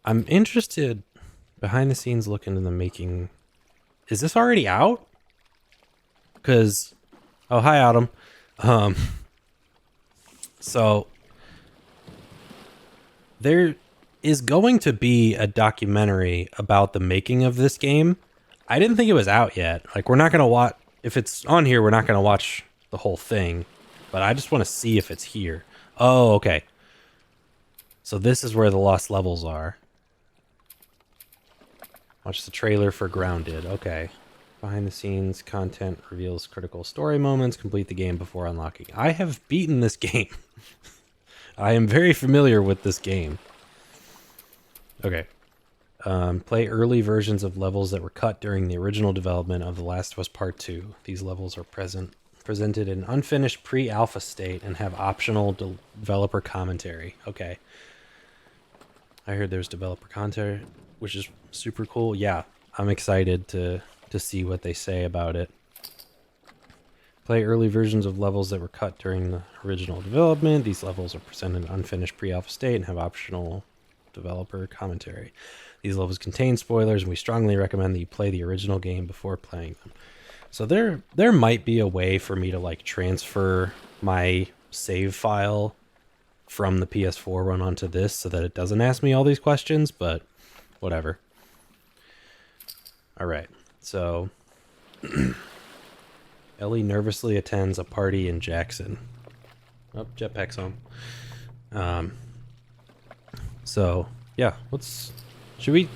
I'm interested behind the scenes look into the making. Is this already out? Because, oh, hi, Autumn. Um, so there is going to be a documentary about the making of this game. I didn't think it was out yet. Like, we're not going to watch, if it's on here, we're not going to watch the whole thing, but I just want to see if it's here. Oh, okay. So this is where the lost levels are. Watch the trailer for Grounded. Okay. Behind the scenes content reveals critical story moments. Complete the game before unlocking. I have beaten this game. I am very familiar with this game. Okay. Play early versions of levels that were cut during the original development of The Last of Us Part 2. These levels are presented in unfinished pre-alpha state and have optional developer commentary. Okay. I heard there's developer commentary, which is super cool. Yeah, I'm excited to see what they say about it. Play early versions of levels that were cut during the original development. These levels are presented in unfinished pre-alpha state and have optional developer commentary. These levels contain spoilers, and we strongly recommend that you play the original game before playing them. So there might be a way for me to like transfer my save file from the PS4 run onto this so that it doesn't ask me all these questions, but whatever. All right, so Ellie nervously attends a party in Jackson. Oh, Jetpack's home. So yeah, should we?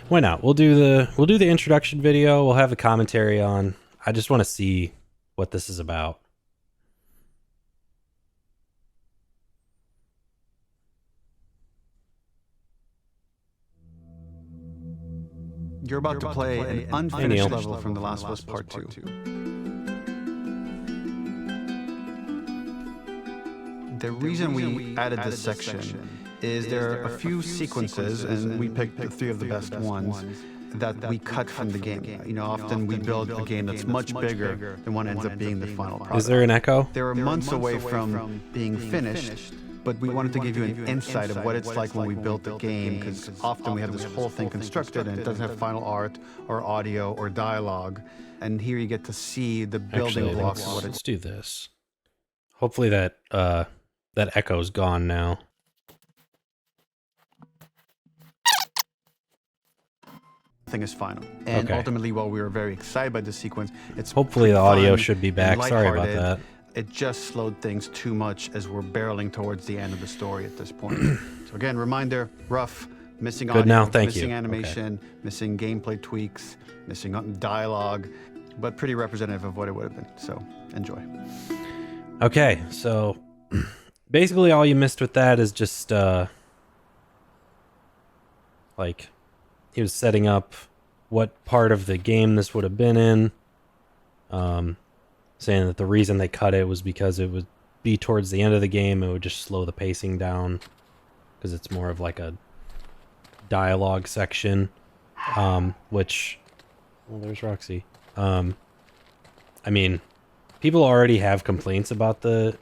Why not? We'll do the introduction video. We'll have the commentary on. I just want to see what this is about. You're about to play an unfinished level from The Last of Us Part 2. The reason we added this section is there are a few sequences, and we picked the 3 of the best ones, that we cut from the game. You know, often we build a game that's much bigger than what ends up being the final product. Is there an echo? They were months away from being finished, but we wanted to give you an insight of what it's like when we built the game, because often we have this whole thing constructed and it doesn't have final art or audio or dialogue. And here you get to see the building blocks of what let's do this. Hopefully that echo's gone now. thing is final. And ultimately, while we were very excited by this sequence, it's hopefully the audio should be back. Sorry about that. It just slowed things too much as we're barreling towards the end of the story at this point. So again, reminder, rough, missing audio, missing animation, missing gameplay tweaks, missing dialogue, but pretty representative of what it would have been. So enjoy. Okay, so basically all you missed with that is just like he was setting up what part of the game this would have been in, saying that the reason they cut it was because it would be towards the end of the game. It would just slow the pacing down because it's more of like a dialogue section, which, well, there's Roxy. I mean, people already have complaints about the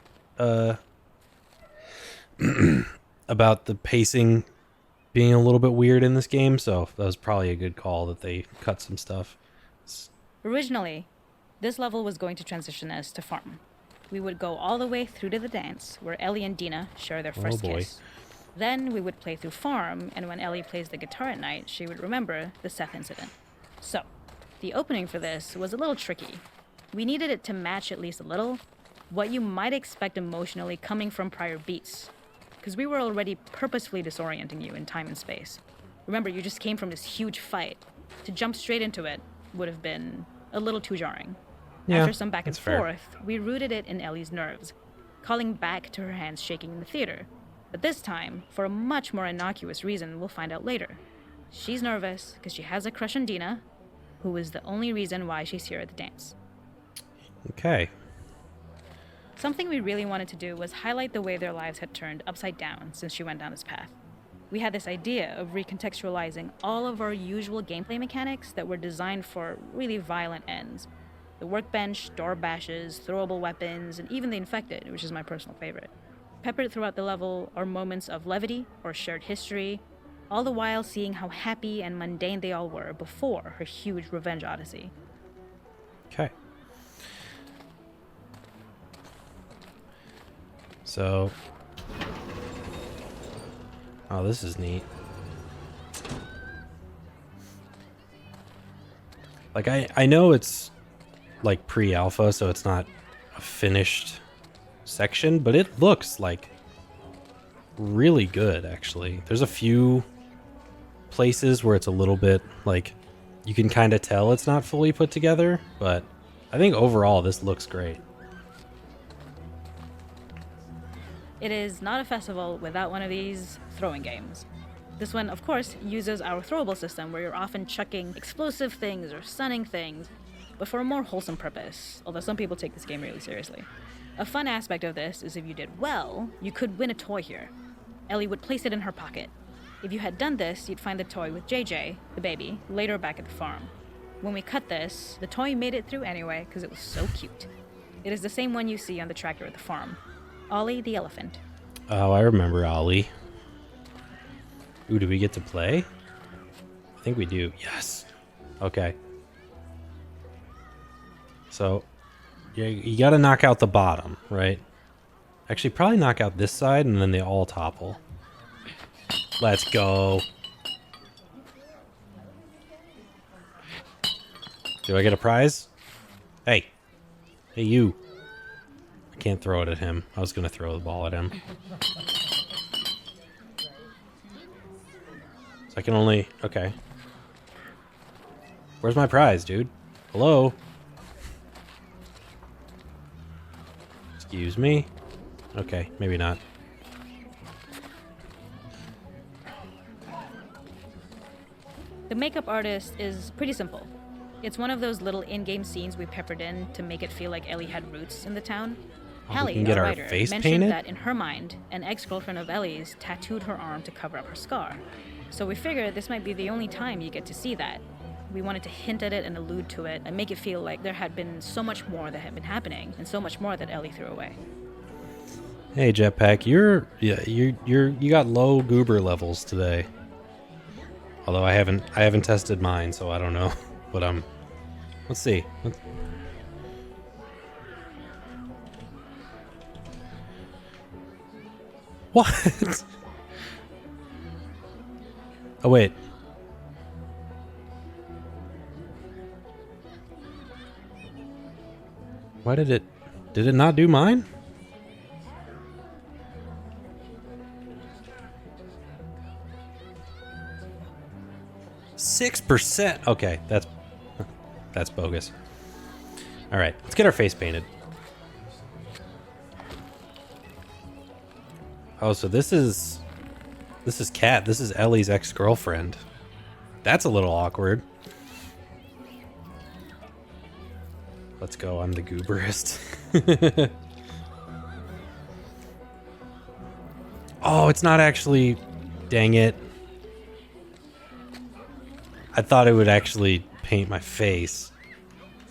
about the pacing being a little bit weird in this game, so that was probably a good call that they cut some stuff. Originally, this level was going to transition us to farm. We would go all the way through to the dance, where Ellie and Dina share their first kiss. Then we would play through farm, and when Ellie plays the guitar at night, she would remember the Seth incident. So, the opening for this was a little tricky. We needed it to match at least a little what you might expect emotionally coming from prior beats, because we were already purposefully disorienting you in time and space. Remember, you just came from this huge fight. To jump straight into it would have been a little too jarring. Yeah, after some back and fair. forth, we rooted it in Ellie's nerves, calling back to her hands shaking in the theater. But this time, for a much more innocuous reason we'll find out later. She's nervous because she has a crush on Dina, who is the only reason why she's here at the dance. Okay. Something we really wanted to do was highlight the way their lives had turned upside down since she went down this path. We had this idea of recontextualizing all of our usual gameplay mechanics that were designed for really violent ends. The workbench, door bashes, throwable weapons, and even the infected, which is my personal favorite. Peppered throughout the level are moments of levity or shared history, all the while seeing how happy and mundane they all were before her huge revenge odyssey. Okay. So... Oh, this is neat. Like, I know it's, like, pre-alpha, so it's not a finished section, but it looks, like, really good, actually. There's a few places where it's a little bit, like, you can kind of tell it's not fully put together, but I think overall this looks great. It is not a festival without one of these throwing games. This one, of course, uses our throwable system where you're often chucking explosive things or stunning things, but for a more wholesome purpose, although some people take this game really seriously. A fun aspect of this is if you did well, you could win a toy here. Ellie would place it in her pocket. If you had done this, you'd find the toy with JJ, the baby, later back at the farm. When we cut this, the toy made it through anyway because it was so cute. It is the same one you see on the tractor at the farm. Ollie the elephant. Oh, I remember Ollie. Ooh, do we get to play? I think we do. Yes. Okay. So, you gotta knock out the bottom, right? Actually, probably knock out this side and then they all topple. Let's go. Do I get a prize? Hey. Hey, you. I can't throw it at him. I was gonna throw the ball at him. So I can only... Okay. Where's my prize, dude? Hello? Excuse me? Okay, maybe not. The makeup artist is pretty simple. It's one of those little in-game scenes we peppered in to make it feel like Ellie had roots in the town. Hallie, our writer, mentioned that in her mind, an ex-girlfriend of Ellie's tattooed her arm to cover up her scar. So we figured this might be the only time you get to see that. We wanted to hint at it and allude to it and make it feel like there had been so much more that had been happening and so much more that Ellie threw away. Hey Jetpack, you got low goober levels today. Although I haven't tested mine, so I don't know. But let's see. What? Oh wait. Why did it not do mine? %. Okay, that's bogus. All right, let's get our face painted. Oh, so this is Kat. This is Ellie's ex-girlfriend. That's a little awkward. Let's go. I'm the gooberist. Oh, it's not actually. Dang it. I thought it would actually paint my face.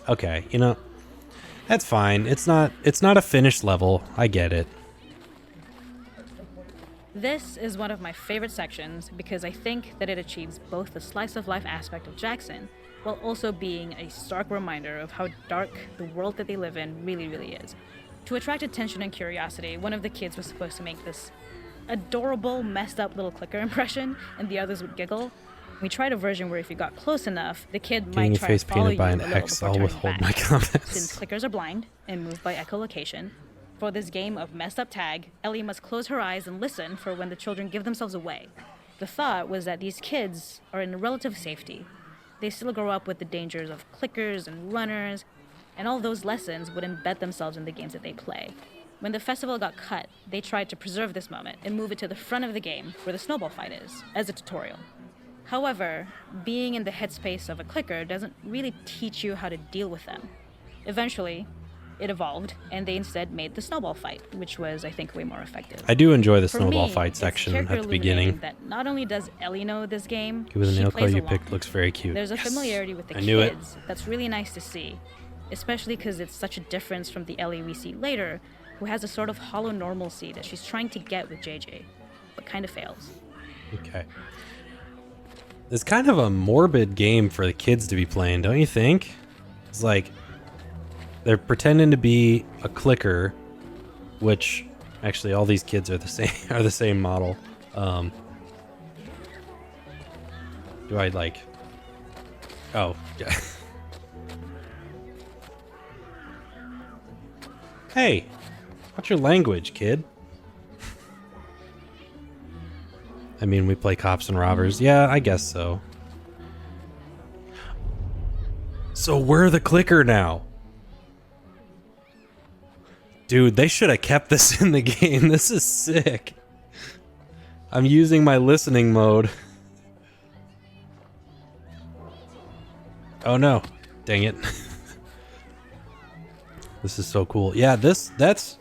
Okay, you know, that's fine. It's not a finished level. I get it. This is one of my favorite sections because I think that it achieves both the slice of life aspect of Jackson while also being a stark reminder of how dark the world that they live in really, really is. To attract attention and curiosity, one of the kids was supposed to make this adorable, messed up little clicker impression, and the others would giggle. We tried a version where if you got close enough, the kid might try to follow you a little before turning back. My comments. Since clickers are blind and move by echolocation, for this game of messed up tag, Ellie must close her eyes and listen for when the children give themselves away. The thought was that these kids are in relative safety. They still grow up with the dangers of clickers and runners, and all those lessons would embed themselves in the games that they play. When the festival got cut, they tried to preserve this moment and move it to the front of the game where the snowball fight is, as a tutorial. However, being in the headspace of a clicker doesn't really teach you how to deal with them. Eventually, it evolved, and they instead made the snowball fight, which was, I think, way more effective. I do enjoy the snowball fight section at the beginning. That not only does Ellie know this game, the nail color you picked looks very cute. There's a familiarity with the kids that's really nice to see, especially because it's such a difference from the Ellie we see later, who has a sort of hollow normalcy that she's trying to get with JJ, but kind of fails. Okay. It's kind of a morbid game for the kids to be playing, don't you think? It's like they're pretending to be a clicker, which actually all these kids are the same model. Do I like? Oh, yeah. Hey, what's your language, kid? I mean, we play cops and robbers. Yeah, I guess so. So we're the clicker now. Dude, they should have kept this in the game. This is sick. I'm using my listening mode. Oh no. Dang it. This is so cool. Yeah, that's...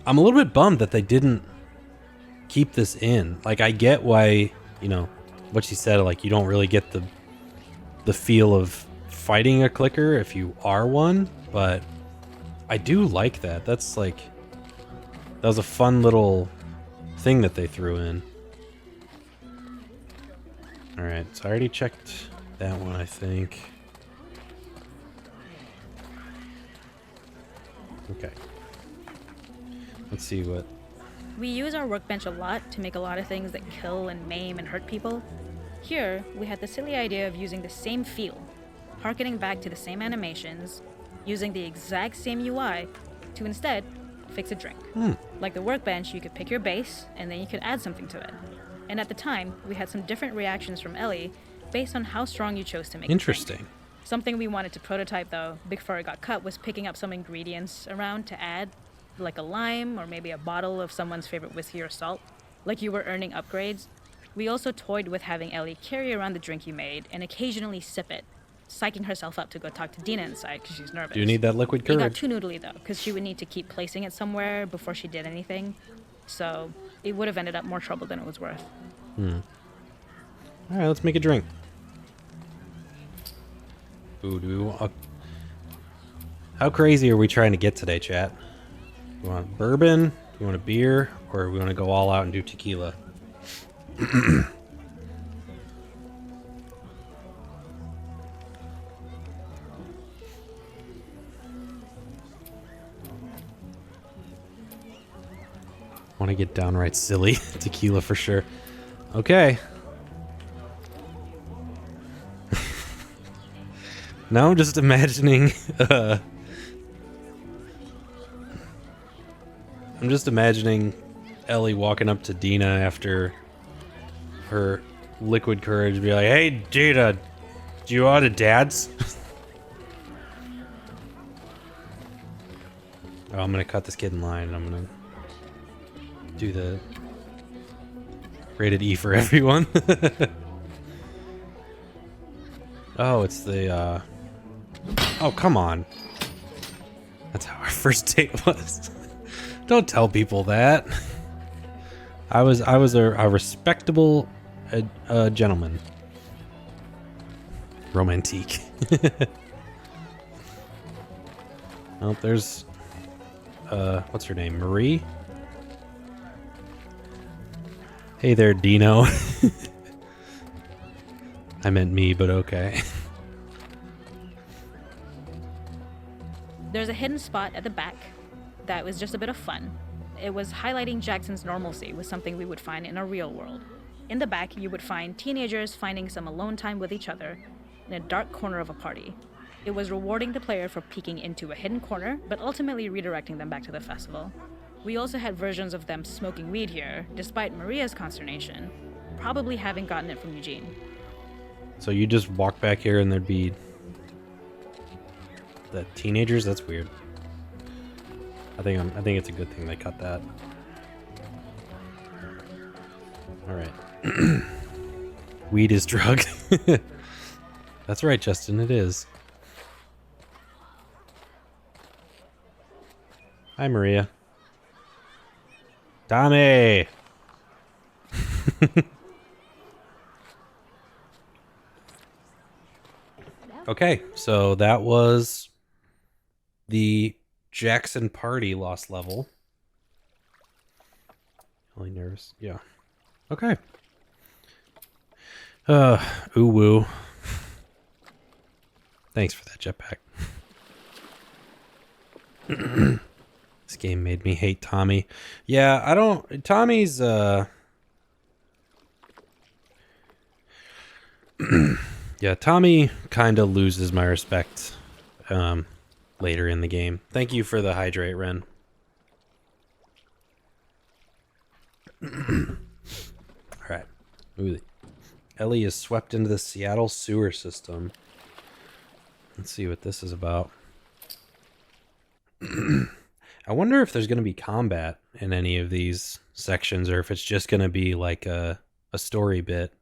I'm a little bit bummed that they didn't keep this in. Like, I get why, you know, what she said, like, you don't really get the feel of fighting a clicker if you are one, but I do like that. That's like... That was a fun little thing that they threw in. Alright, so I already checked that one, I think. Okay. Let's see what... We use our workbench a lot to make a lot of things that kill and maim and hurt people. Here, we had the silly idea of using the same feel, harkening back to the same animations, using the exact same UI to instead fix a drink. Like the workbench, you could pick your base, and then you could add something to it. And at the time, we had some different reactions from Ellie based on how strong you chose to make Interesting. the drink. Something we wanted to prototype, though, before it got cut, was picking up some ingredients around to add, like a lime or maybe a bottle of someone's favorite whiskey or salt, like you were earning upgrades. We also toyed with having Ellie carry around the drink you made and occasionally sip it, psyching herself up to go talk to Dina inside because she's nervous. Do you need that liquid It got courage? too noodly, though, because she would need to keep placing it somewhere before she did anything, so it would have ended up more trouble than it was worth. Alright, let's make a drink. Ooh, do we want... How crazy are we trying to get today, chat? Do we want bourbon? Do we want a beer? Or do we want to go all out and do tequila? Want to get downright silly. Tequila for sure. Okay. Now I'm just imagining I'm just imagining Ellie walking up to Dina after her liquid courage, be like, "Hey, Dina, do you want a dad's?" Oh, I'm gonna cut this kid in line, and I'm gonna do the rated E for everyone. Oh, it's the, Oh, come on. That's how our first date was. Don't tell people that. I was a respectable gentleman. Romantique. Oh, there's... what's her name? Marie? Hey there, Dino. I meant me, but okay. There's a hidden spot at the back that was just a bit of fun. It was highlighting Jackson's normalcy with something we would find in a real world. In the back, you would find teenagers finding some alone time with each other in a dark corner of a party. It was rewarding the player for peeking into a hidden corner, but ultimately redirecting them back to the festival. We also had versions of them smoking weed here, despite Maria's consternation, probably having gotten it from Eugene. So you just walk back here and there'd be... the teenagers? That's weird. I think it's a good thing they cut that. Alright. Weed is drug. That's right, Justin, it is. Hi, Maria. Tommy! Okay, so that was the Jackson Party lost level. Really nervous. Yeah. Okay. Ooh woo. Thanks for that jetpack. This game made me hate Tommy. Yeah, I don't... Tommy's, yeah, Tommy kind of loses my respect later in the game. Thank you for the hydrate, Ren. Alright. Ooh. Ellie is swept into the Seattle sewer system. Let's see what this is about. I wonder if there's going to be combat in any of these sections, or if it's just going to be like a story bit.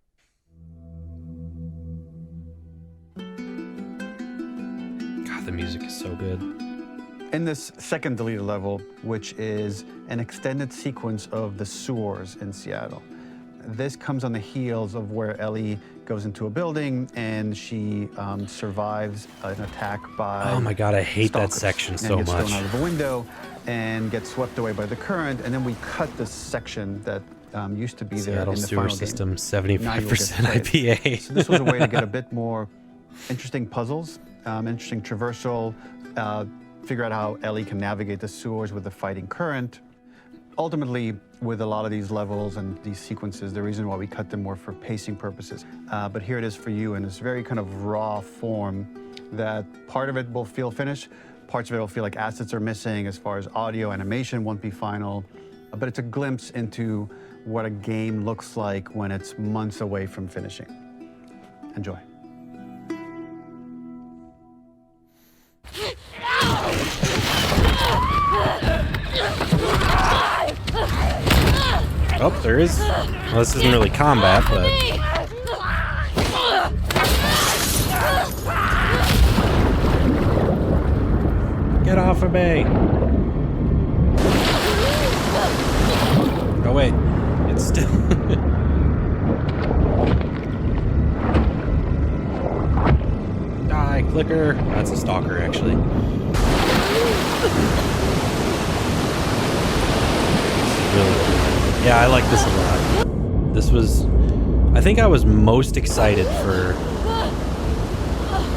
God, the music is so good. In this second deleted level, which is an extended sequence of the sewers in Seattle, this comes on the heels of where Ellie goes into a building and she survives an attack by Oh my god, I hate that section so much. And gets thrown out of the window and gets swept away by the current, and then we cut this section that used to be there in the sewer final system, game. 75% IPA. So this was a way to get a bit more interesting puzzles, interesting traversal, figure out how Ellie can navigate the sewers with the fighting current. Ultimately, with a lot of these levels and these sequences, the reason why we cut them were for pacing purposes. But here it is for you in this very kind of raw form that part of it will feel finished, parts of it will feel like assets are missing as far as audio, animation won't be final. But it's a glimpse into what a game looks like when it's months away from finishing. Enjoy. Oh, there is. Well, this isn't really combat, but. Get off of me! Oh, wait. It's still. Die, clicker! That's a stalker, actually. Really. Yeah, I like this a lot. This was... I think I was most excited for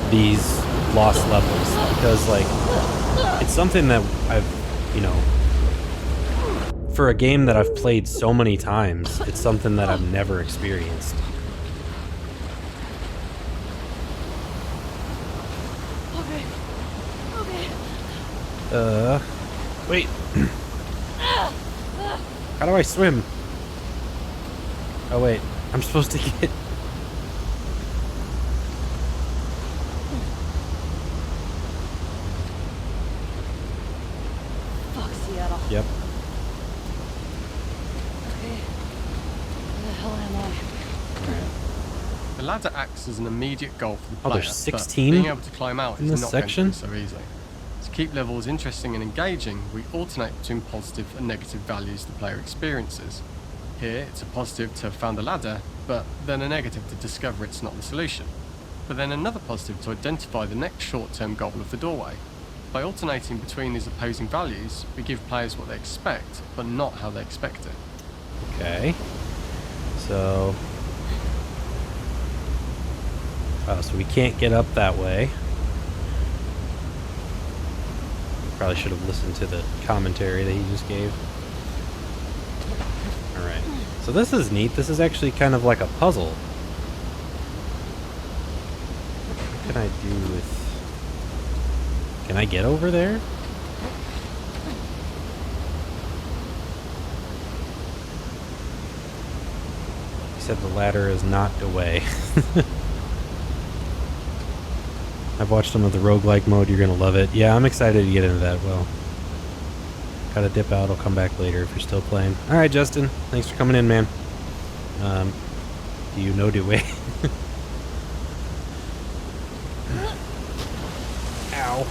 these lost levels because, like, it's something that I've, you know, for a game that I've played so many times, it's something that I've never experienced. Okay. Wait. How do I swim? Oh wait, I'm supposed to get... Fuck Seattle. Yep. Okay. Where the hell am I? The ladder acts as an immediate goal for the player, there's 16 but being able to climb out in is this not section? going to be so easy. To keep levels interesting and engaging, we alternate between positive and negative values the player experiences. Here, it's a positive to have found a ladder, but then a negative to discover it's not the solution. But then another positive to identify the next short-term goal of the doorway. By alternating between these opposing values, we give players what they expect, but not how they expect it. Okay. So... Oh, so we can't get up that way. Probably should have listened to the commentary that he just gave. Alright. So this is neat. This is actually kind of like a puzzle. What can I do with... Can I get over there? He said the ladder is knocked away. I've watched some of the roguelike mode. You're going to love it. Yeah, I'm excited to get into that. Well, gotta dip out. I'll come back later if you're still playing. All right, Justin. Thanks for coming in, man. Do you know the way? Ow.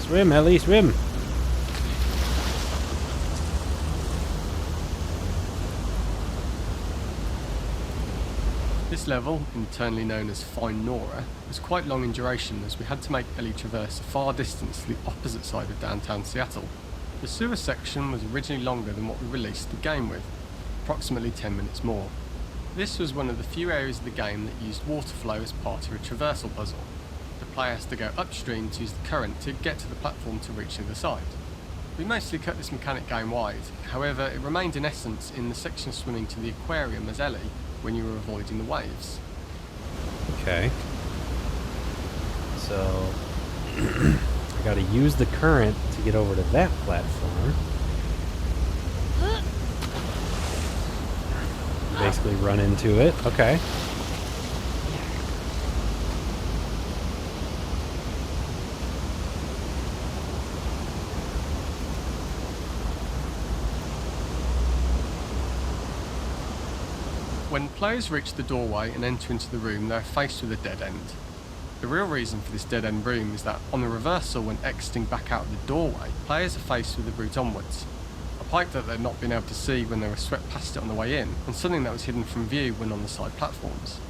Swim, Ellie, swim. This level, internally known as Find Nora, was quite long in duration as we had to make Ellie traverse a far distance to the opposite side of downtown Seattle. The sewer section was originally longer than what we released the game with, approximately 10 minutes more. This was one of the few areas of the game that used water flow as part of a traversal puzzle. The player has to go upstream to use the current to get to the platform to reach the other side. We mostly cut this mechanic game wide, however it remained in essence in the section swimming to the aquarium as Ellie when you were avoiding the waves. Okay. So I gotta use the current to get over to that platform. Basically run into it. Okay. When players reach the doorway and enter into the room, they are faced with a dead end. The real reason for this dead end room is that on the reversal, when exiting back out of the doorway, players are faced with the route onwards. A pipe that they'd not been able to see when they were swept past it on the way in, and something that was hidden from view when on the side platforms.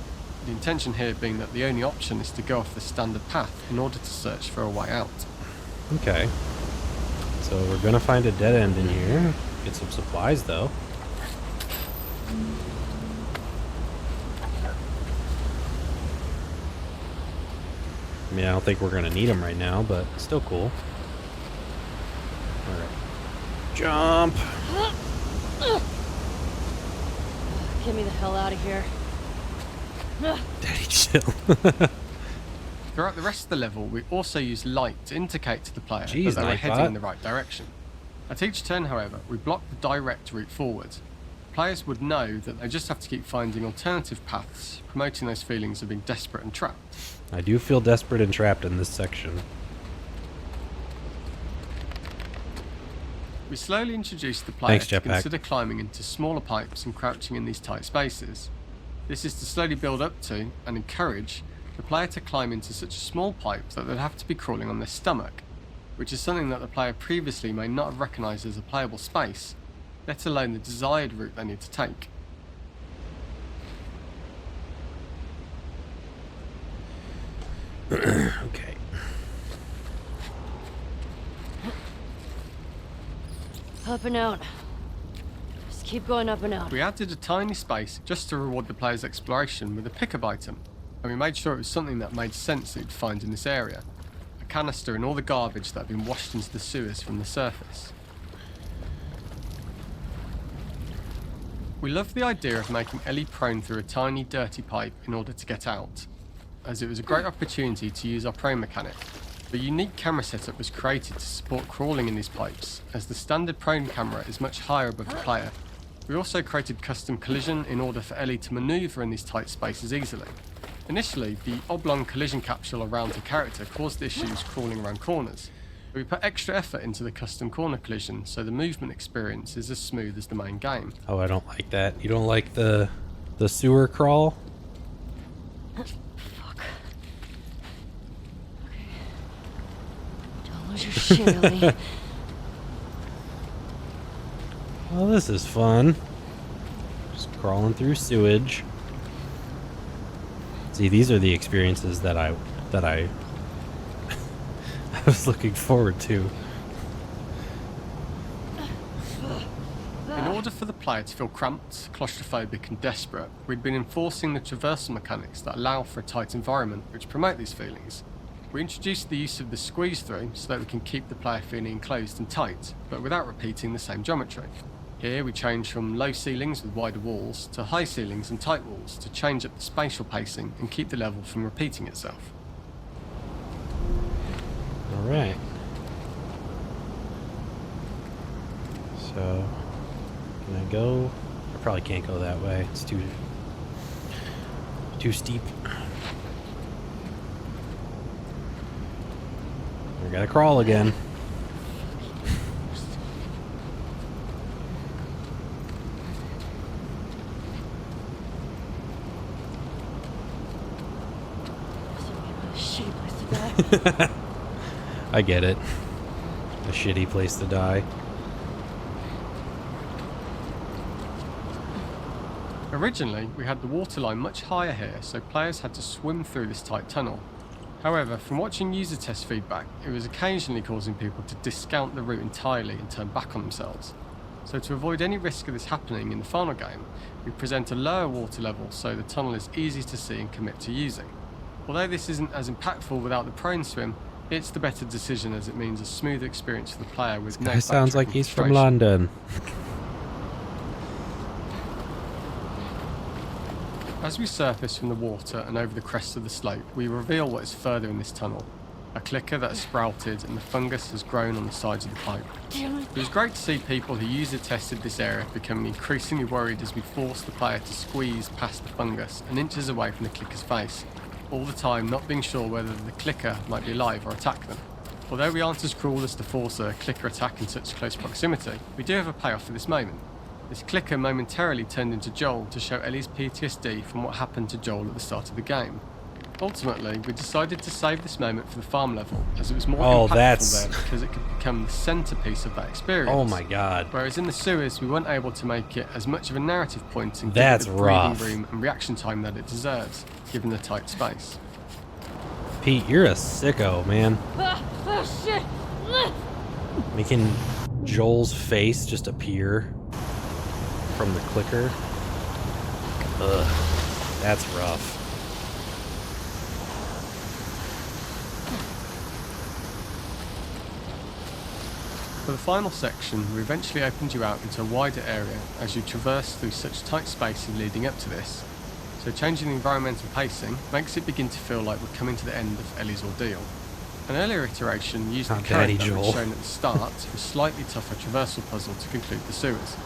The intention here being that the only option is to go off the standard path in order to search for a way out. Okay. So we're gonna find a dead end in here. Get some supplies though. I mean, I don't think we're gonna need them right now, but still cool. Alright. Jump! Get me the hell out of here. Daddy, chill. Throughout the rest of the level, we also use light to indicate to the player Jeez, that they were heading Nightbot. in the right direction. At each turn, however, we block the direct route forward. Players would know that they just have to keep finding alternative paths, promoting those feelings of being desperate and trapped. I do feel desperate and trapped in this section. We slowly introduce the player Thanks, to Jetpack. consider climbing into smaller pipes and crouching in these tight spaces. This is to slowly build up to, and encourage, the player to climb into such a small pipe that they'd have to be crawling on their stomach, which is something that the player previously may not have recognised as a playable space, let alone the desired route they need to take. Okay. Up and out. Just keep going up and out. We added a tiny space just to reward the player's exploration with a pickup item, and we made sure it was something that made sense that you'd find in this area. A canister and all the garbage that had been washed into the sewers from the surface. We loved the idea of making Ellie prone through a tiny dirty pipe in order to get out, as it was a great opportunity to use our prone mechanic. A unique camera setup was created to support crawling in these pipes, as the standard prone camera is much higher above the player. We also created custom collision in order for Ellie to manoeuvre in these tight spaces easily. Initially, the oblong collision capsule around her character caused issues crawling around corners. We put extra effort into the custom corner collision, so the movement experience is as smooth as the main game. Oh, I don't like that. You don't like the sewer crawl? Fuck. Okay. Don't lose your shit, Ellie. Well, this is fun. Just crawling through sewage. See, these are the experiences that I I was looking forward to. In order for the player to feel cramped, claustrophobic and desperate, we'd been enforcing the traversal mechanics that allow for a tight environment which promote these feelings. We introduced the use of the squeeze through so that we can keep the player feeling enclosed and tight, but without repeating the same geometry. Here we change from low ceilings with wider walls to high ceilings and tight walls to change up the spatial pacing and keep the level from repeating itself. Alright. So, can I go? I probably can't go that way. It's too steep. I gotta crawl again. Shitty place to die. I get it. A shitty place to die. Originally, we had the water line much higher here, so players had to swim through this tight tunnel. However, from watching user test feedback, it was occasionally causing people to discount the route entirely and turn back on themselves. So to avoid any risk of this happening in the final game, we present a lower water level so the tunnel is easy to see and commit to using. Although this isn't as impactful without the prone swim, it's the better decision as it means a smooth experience for the player with no Guy sounds like backtracking he's from frustration. London. As we surface from the water and over the crest of the slope, we reveal what is further in this tunnel. A clicker that has sprouted and the fungus has grown on the sides of the pipe. It was great to see people who user tested this area becoming increasingly worried as we forced the player to squeeze past the fungus and inches away from the clicker's face, all the time not being sure whether the clicker might be alive or attack them. Although we aren't as cruel as to force a clicker attack in such close proximity, we do have a payoff for this moment. This clicker momentarily turned into Joel to show Ellie's PTSD from what happened to Joel at the start of the game. Ultimately, we decided to save this moment for the farm level, as it was more impactful there because it could become the centerpiece of that experience. Oh my god. Whereas in the sewers, we weren't able to make it as much of a narrative point and give That's it the breathing rough. room and reaction time that it deserves, given the tight space. Pete, you're a sicko, man. Oh shit! Making Joel's face just appear from the clicker. Ugh, that's rough. For the final section, we eventually opened you out into a wider area as you traverse through such tight spaces leading up to this. So changing the environmental pacing makes it begin to feel like we're coming to the end of Ellie's ordeal. An earlier iteration used the Daddy current that Joel. was shown at the start of a slightly tougher traversal puzzle to conclude the sewers.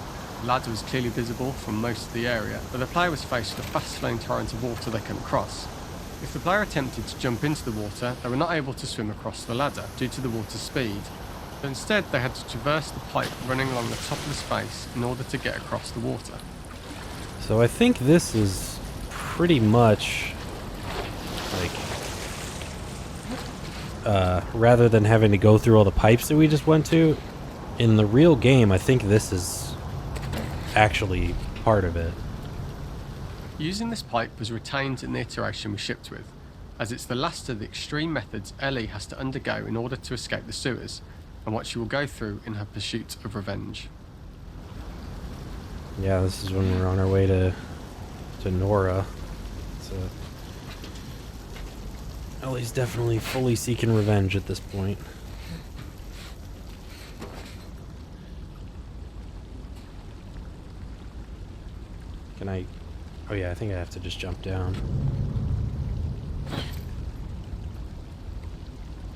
The ladder was clearly visible from most of the area, but the player was faced with a fast-flowing torrent of water they couldn't cross. If the player attempted to jump into the water, they were not able to swim across the ladder due to the water's speed. But instead, they had to traverse the pipe running along the top of the space in order to get across the water. So I think this is pretty much like rather than having to go through all the pipes that we just went to, in the real game, I think this is actually part of it. Using this pipe was retained in the iteration we shipped with, as it's the last of the extreme methods Ellie has to undergo in order to escape the sewers, and what she will go through in her pursuit of revenge. Yeah, this is when we're on our way to Nora. So Ellie's definitely fully seeking revenge at this point. Can I... Oh yeah, I think I have to just jump down.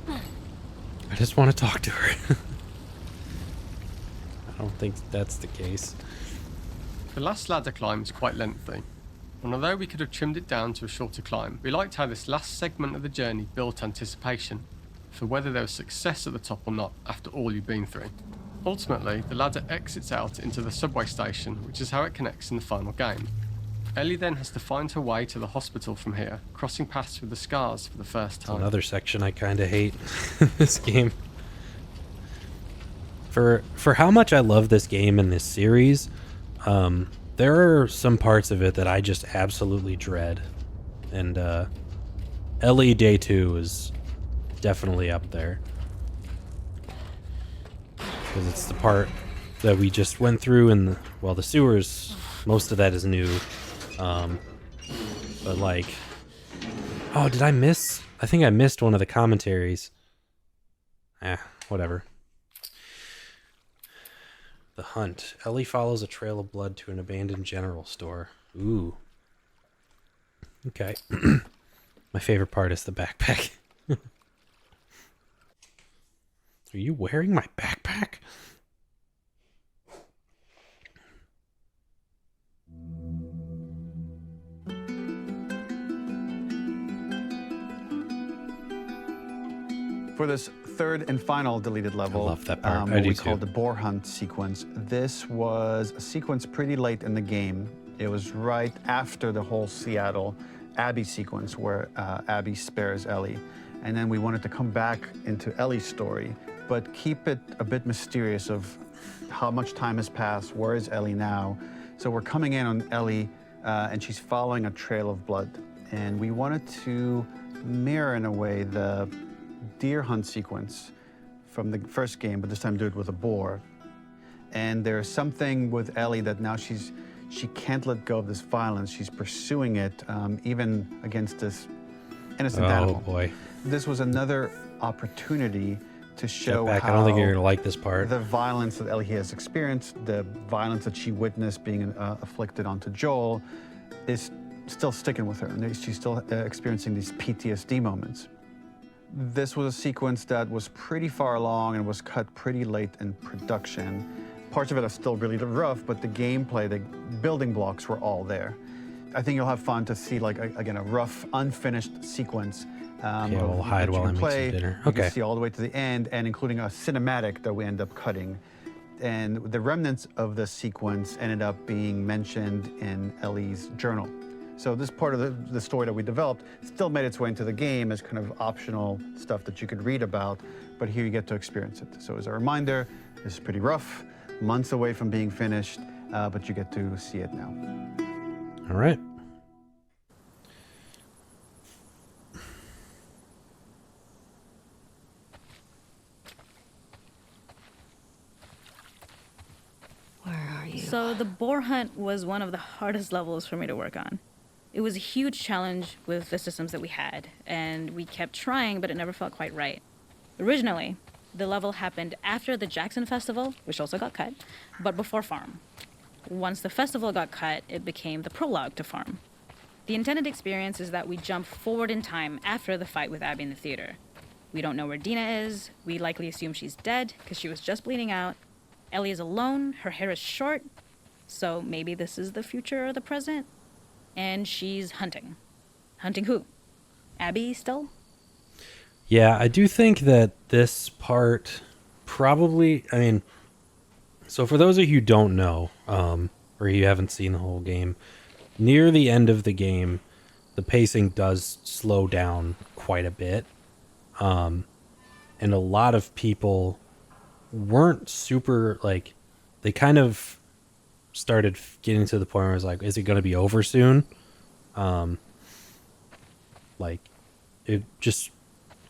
I just want to talk to her. I don't think that's the case. The last ladder climb is quite lengthy, and although we could have trimmed it down to a shorter climb, we liked how this last segment of the journey built anticipation for whether there was success at the top or not after all you've been through. Ultimately, the ladder exits out into the subway station, which is how it connects in the final game. Ellie then has to find her way to the hospital from here, crossing paths with the scars for the first time. Another section I kind of hate in this game. For how much I love this game and this series, there are some parts of it that I just absolutely dread. And Ellie Day 2 is definitely up there. Because it's the part that we just went through in the sewers, most of that is new. But like, oh, did I miss? I think I missed one of the commentaries. Whatever. The hunt. Ellie follows a trail of blood to an abandoned general store. Ooh. Okay. My favorite part is the backpack. Are you wearing my backpack? For this third and final deleted level, I love that part. I what do we too. call the boar hunt sequence. This was a sequence pretty late in the game. It was right after the whole Seattle Abby sequence where Abby spares Ellie. And then we wanted to come back into Ellie's story, but keep it a bit mysterious of how much time has passed, where is Ellie now? So we're coming in on Ellie and she's following a trail of blood. And we wanted to mirror, in a way, the deer hunt sequence from the first game, but this time do it with a boar. And there's something with Ellie that now she can't let go of this violence. She's pursuing it, even against this innocent animal. Oh boy. This was another opportunity to show back. how I don't think you're gonna like this part. the violence that Ellie has experienced, the violence that she witnessed being afflicted onto Joel, is still sticking with her, and she's still experiencing these PTSD moments. This was a sequence that was pretty far along and was cut pretty late in production. Parts of it are still really rough, but the gameplay, the building blocks were all there. I think you'll have fun to see, like, again, a rough, unfinished sequence. We'll hide while I make some dinner. You can see all the way to the end, and including a cinematic that we end up cutting. And the remnants of the sequence ended up being mentioned in Ellie's journal. So this part of the story that we developed still made its way into the game as kind of optional stuff that you could read about, but here you get to experience it. So as a reminder, this is pretty rough, months away from being finished, but you get to see it now. All right. Where are you? So the boar hunt was one of the hardest levels for me to work on. It was a huge challenge with the systems that we had, and we kept trying, but it never felt quite right. Originally, the level happened after the Jackson Festival, which also got cut, but before Farm. Once the festival got cut, it became the prologue to Farm. The intended experience is that we jump forward in time after the fight with Abby in the theater. We don't know where Dina is. We likely assume she's dead because she was just bleeding out. Ellie is alone. Her hair is short. So maybe this is the future or the present. And she's hunting. Hunting who? Abby still? Yeah, I do think that this part probably, I mean, so for those of you who don't know, or you haven't seen the whole game, near the end of the game, the pacing does slow down quite a bit. And a lot of people weren't super, like, they kind of started getting to the point where it was like, is it going to be over soon? Like, it just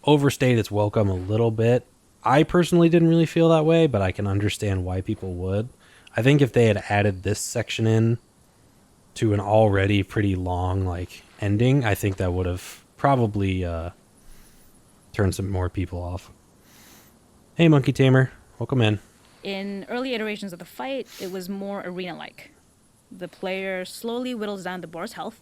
overstayed its welcome a little bit. I personally didn't really feel that way, but I can understand why people would. I think if they had added this section in to an already pretty long, like, ending, I think that would have probably turned some more people off. Hey, Monkey Tamer. Welcome in. In early iterations of the fight, it was more arena-like. The player slowly whittles down the boar's health.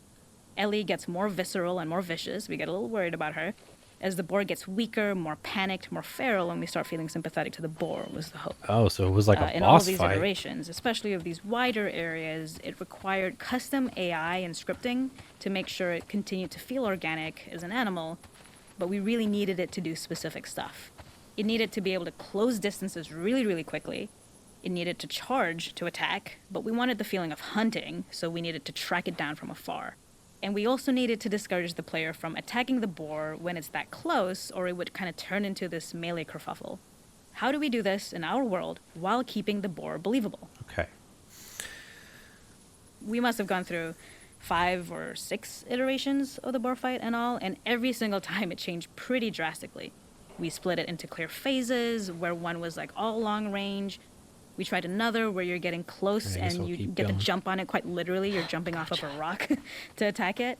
Ellie gets more visceral and more vicious. We get a little worried about her. As the boar gets weaker, more panicked, more feral, and we start feeling sympathetic to the boar, was the hope. Oh, so it was like a boss fight. In all of these iterations, especially of these wider areas, it required custom AI and scripting to make sure it continued to feel organic as an animal, but we really needed it to do specific stuff. It needed to be able to close distances really, really quickly. It needed to charge to attack, but we wanted the feeling of hunting, so we needed to track it down from afar. And we also needed to discourage the player from attacking the boar when it's that close, or it would kind of turn into this melee kerfuffle. How do we do this in our world while keeping the boar believable? Okay. We must have gone through 5 or 6 iterations of the boar fight and all, and every single time it changed pretty drastically. We split it into clear phases, where one was like all long range. We tried another where you're getting close and you get to jump on it quite literally. You're jumping off of a rock to attack it.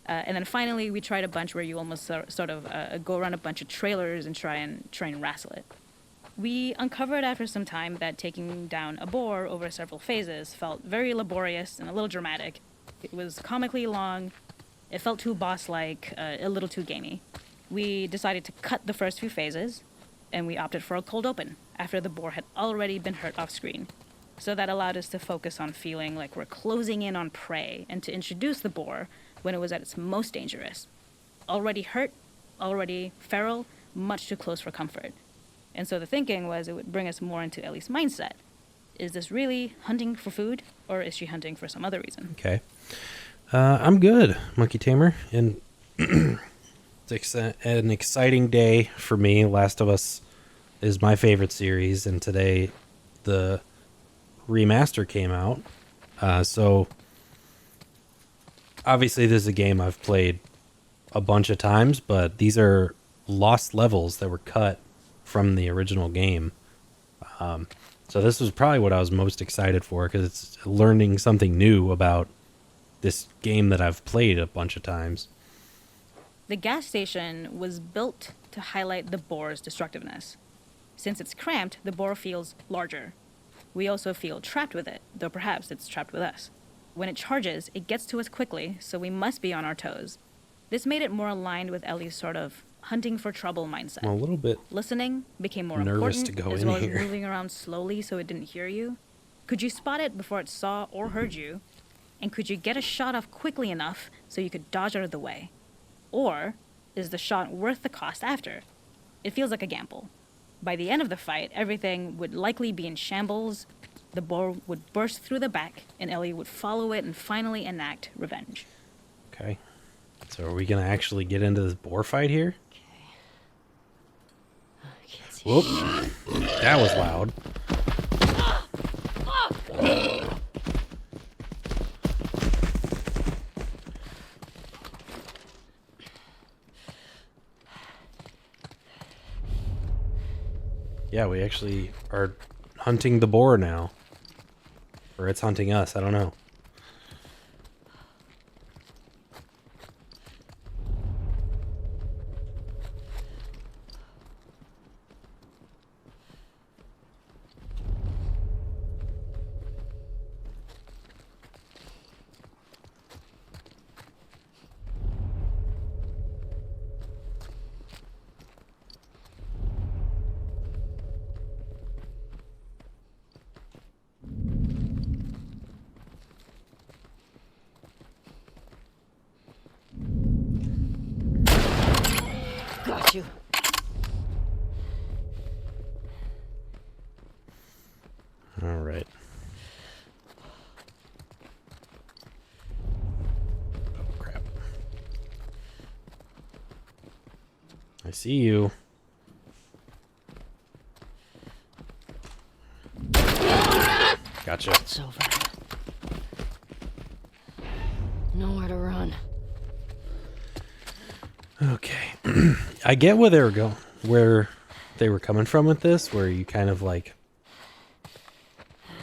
And then finally, we tried a bunch where you almost sort of go around a bunch of trailers and try and wrestle it. We uncovered after some time that taking down a boar over several phases felt very laborious and a little dramatic. It was comically long. It felt too boss-like, a little too gamey. We decided to cut the first few phases, and we opted for a cold open after the boar had already been hurt off screen. So that allowed us to focus on feeling like we're closing in on prey and to introduce the boar when it was at its most dangerous. Already hurt, already feral, much too close for comfort. And so the thinking was it would bring us more into Ellie's mindset. Is this really hunting for food, or is she hunting for some other reason? Okay. I'm good, Monkey Tamer, and it's an exciting day for me. Last of Us is my favorite series, and today the remaster came out. So obviously this is a game I've played a bunch of times, but these are lost levels that were cut from the original game. So this was probably what I was most excited for, because it's learning something new about this game that I've played a bunch of times. The gas station was built to highlight the bore's destructiveness. Since it's cramped, the bore feels larger. We also feel trapped with it, though perhaps it's trapped with us. When it charges, it gets to us quickly, so we must be on our toes. This made it more aligned with Ellie's sort of hunting for trouble mindset. I'm a little bit Listening became more nervous important, to go as in well here. as moving around slowly so it didn't hear you. Could you spot it before it saw or heard you? And could you get a shot off quickly enough so you could dodge out of the way? Or is the shot worth the cost after? It feels like a gamble. By the end of the fight, everything would likely be in shambles, the bore would burst through the back, and Ellie would follow it and finally enact revenge. Okay. So are we going to actually get into this boar fight here? Whoop. That was loud. Yeah, we actually are hunting the boar now. Or it's hunting us, I don't know. Got you. All right. Oh, crap. I see you. Gotcha. It's over. Nowhere to run. Okay. I get where they were coming from with this, where you kind of like,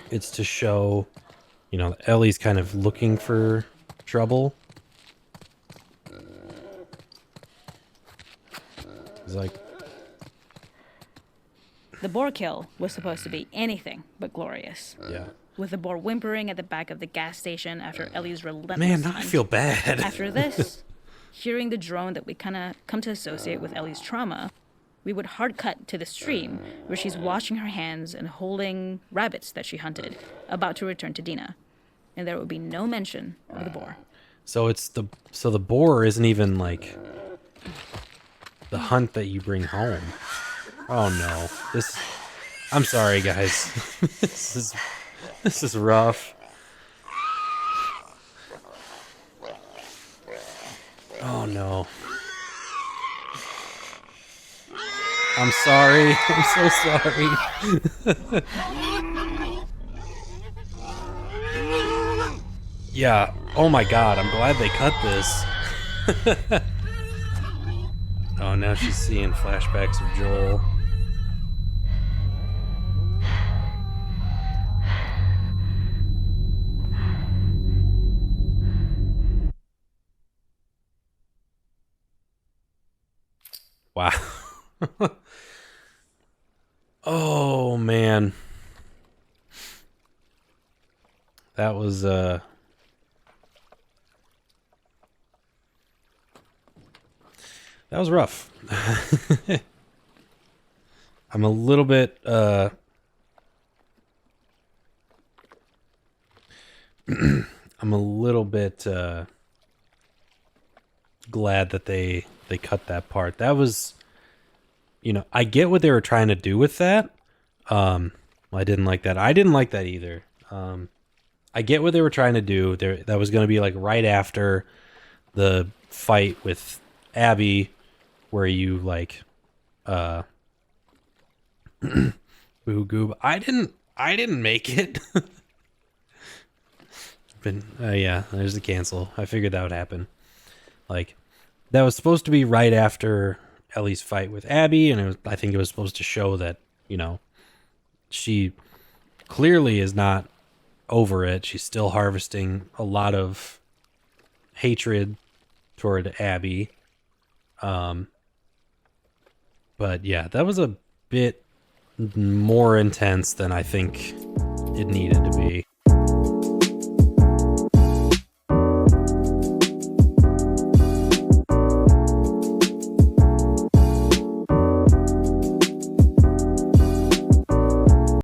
it's to show, you know, Ellie's kind of looking for trouble. It's like, The boar kill was supposed to be anything but glorious. yeah. With the boar whimpering at the back of the gas station after Ellie's relentless Man, now I hunt. feel bad. After this, hearing the drone that we kind of come to associate with Ellie's trauma, we would hard cut to the stream where she's washing her hands and holding rabbits that she hunted, about to return to Dina. And there would be no mention of the boar. So the boar isn't even like the hunt that you bring home. Oh no. I'm sorry guys. This is rough. Oh no. I'm sorry. I'm so sorry. Yeah. Oh my god, I'm glad they cut this. Oh, now she's seeing flashbacks of Joel. Wow. Oh man. That was rough. I'm a little bit I'm a little bit glad that they cut that part. That was, you know, I get what they were trying to do with that. I didn't like that. I didn't like that either. I get what they were trying to do. That was going to be like right after the fight with Abby, where you like boo Gooba. I didn't make it. I'm But yeah, there's the cancel. I figured that would happen. Like, that was supposed to be right after Ellie's fight with Abby, and I think it was supposed to show that, you know, she clearly is not over it. She's still harvesting a lot of hatred toward Abby. But yeah, that was a bit more intense than I think it needed to be.